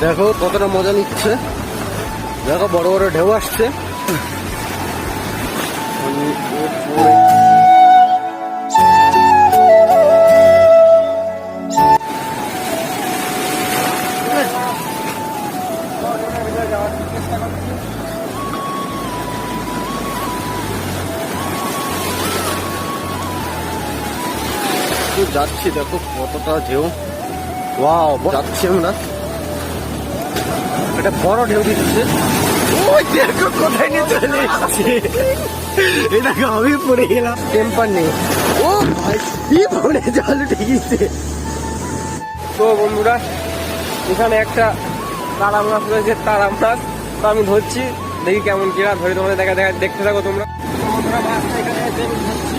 দেখো কতটা মজা নিচ্ছে, দেখো বড় বড় ঢেউ আসছে। যাচ্ছি, দেখো কতটা ঢেউ। ওয়াও, যাচ্ছি আমরা, একটা বড় ঢেউ দিচ্ছে। ওই দেখো কোথায় নিয়ে চলে এসেছে, এই দেখো আমি পড়ে গেলাম, টেম্পার নেই। ও ভাই, কি পড়ে জল উঠে গেছে। তো বন্ধুরা, এখানে একটা তারা মাছ রয়েছে, তারা মাছ। তো আমি ধরছি, দেখি কেমন কিনা ধরে, তোমাদের দেখতে থাকো তোমরা। বন্ধুরা, মাছটা এখানে ধরছি।